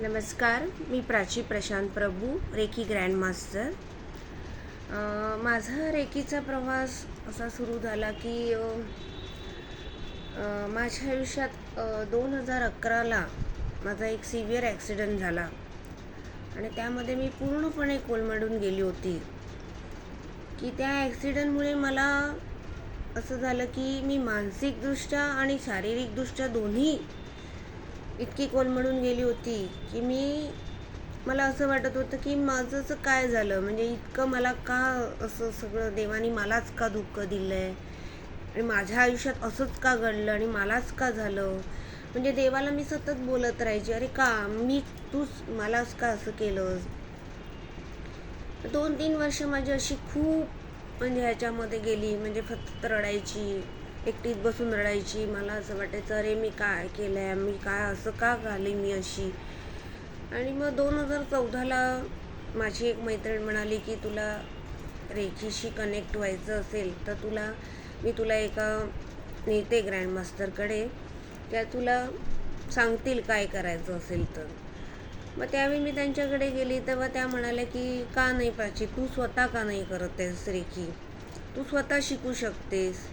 नमस्कार, मी प्राची प्रशांत प्रभू, reiki grandmaster. माझा रेकीचा प्रवास असा सुरू झाला की माझ्या आयुष्यात 2011ला माझा एक सिव्हिअर ॲक्सिडेंट झाला आणि त्यामध्ये मी पूर्णपणे कोलमडून गेली होती. की त्या ॲक्सिडेंटमुळे मला असं झालं की मी मानसिकदृष्ट्या आणि शारीरिकदृष्ट्या दोन्ही इतकी कोलमडून गेली होती की मला असं वाटत होतं की माझं असं काय झालं, म्हणजे इतकं मला का असं सगळं देवाने मलाच का दुःख दिलं आहे आणि माझ्या आयुष्यात असंच का घडलं आणि मलाच का झालं. म्हणजे देवाला मी सतत बोलत राहायची, अरे का तूच मलाच का असं केलं. 2-3 वर्ष माझी अशी खूप म्हणजे ह्याच्यामध्ये गेली, म्हणजे फक्त रडायची, एकटीच बसून रडायची. मला असं वाटायचं, अरे मी काय केलं आहे, मी काय असं का झाली मी अशी. आणि मग 2014ला माझी एक मैत्रीण म्हणाली की तुला रेकीशी कनेक्ट व्हायचं असेल तर मी तुला एका नेते ग्रँडमास्टरकडे, त्या तुला सांगतील काय करायचं असेल तर. मग त्यावेळी मी त्यांच्याकडे गेली तेव्हा त्या म्हणाल्या की का नाही प्राची, तू स्वतः का नाही करत आहेस रेकी, तू स्वतः शिकू शकतेस.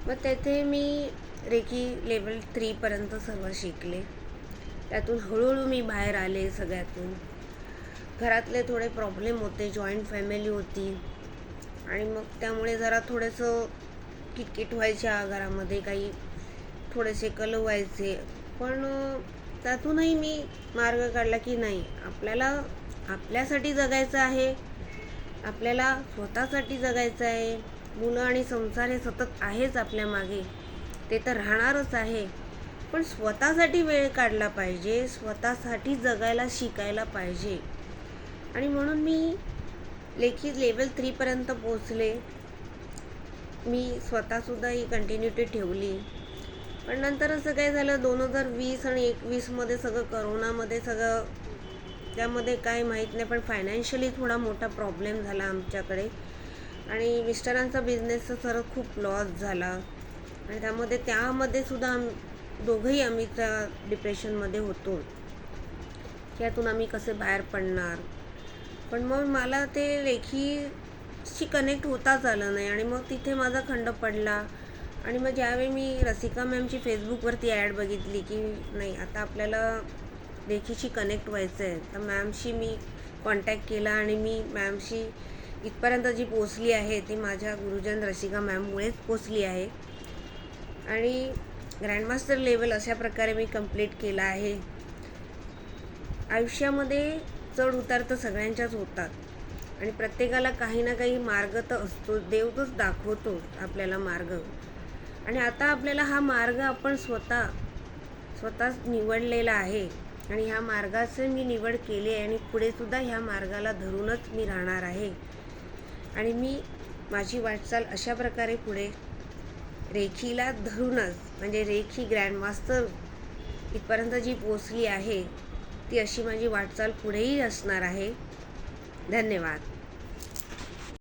मग तेथे मी रेकी लेवल 3पर्यंत सर्व शिकले. त्यातून हळूहळू मी बाहेर आले. सगळ्यातून घरातले थोडे प्रॉब्लेम होते, जॉईंट फॅमिली होती आणि मग त्यामुळे जरा थोडंसं किटकिट व्हायच्या घरामध्ये, काही थोडेसे कलह व्हायचे. पण त्यातूनही मी मार्ग काढला की नाही, आपल्याला आपल्यासाठी जगायचं आहे, आपल्याला स्वतःसाठी जगायचं आहे. मुलं आणि संसार हे सतत आहेच आपल्या मागे, ते तर राहणारच आहे, पण स्वतःसाठी वेळ काढला पाहिजे, स्वतःसाठी जगायला शिकायला पाहिजे. आणि म्हणून मी लेखी लेवल 3पर्यंत पोचले. मी स्वतःसुद्धा ही कंटिन्युटी ठेवली. पण नंतर असं काय झालं, 2020 आणि 21मध्ये सगळं करोनामध्ये सगळं, त्यामध्ये काय माहीत नाही, पण फायनान्शियली थोडा मोठा प्रॉब्लेम झाला आमच्याकडे आणि मिस्टरांचा बिझनेसचा सर्व खूप लॉस झाला आणि त्यामध्ये सुद्धा दोघंही आम्ही त्या डिप्रेशनमध्ये होतो. त्यातून आम्ही कसे बाहेर पडणार. पण मग मला ते रेखीशी कनेक्ट होताच आलं नाही आणि मग तिथे माझा खंड पडला. आणि मग ज्यावेळी मी रसिका मॅमची फेसबुकवरती ॲड बघितली की नाही, आता आपल्याला रेखीशी कनेक्ट व्हायचं आहे, तर मॅमशी मी कॉन्टॅक्ट केला आणि मी मॅमशी इथपर्यंत जी पोचली आहे ती माझ्या गुरुजन रसिका मॅममुळेच पोचली आहे. आणि ग्रँडमास्टर लेवल अशा प्रकारे मी कंप्लीट केला आहे. आयुष्यामध्ये चढ उतार तर सगळ्यांच्याच होतात आणि प्रत्येकाला काही ना काही मार्ग तर असतो, देव तोच दाखवतो आपल्याला मार्ग. आणि आता आपल्याला हा मार्ग आपण स्वतःच निवडलेला आहे आणि ह्या मार्गाची मी निवड केली आहे आणि पुढे सुद्धा ह्या मार्गाला धरूनच मी राहणार आहे. आणि मी माझी वाटचाल अशा प्रकारे पुढे रेखीला धरूनच, म्हणजे रेखी ग्रँडमास्टर इथपर्यंत जी पोचली आहे ती अशी माझी वाटचाल पुढेही असणार आहे. धन्यवाद.